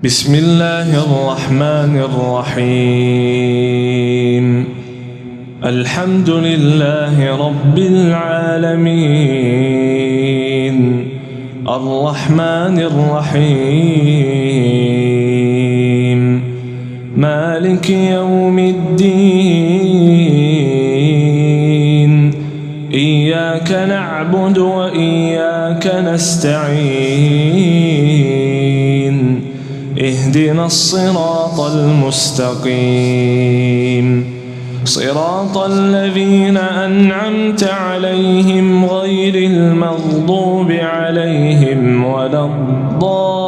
بسم الله الرحمن الرحيم. الحمد لله رب العالمين، الرحمن الرحيم، مالك يوم الدين. إياك نعبد وإياك نستعين. اهدنا الصراط المستقيم، صراط الذين أنعمت عليهم غير المغضوب عليهم ولا الضالين.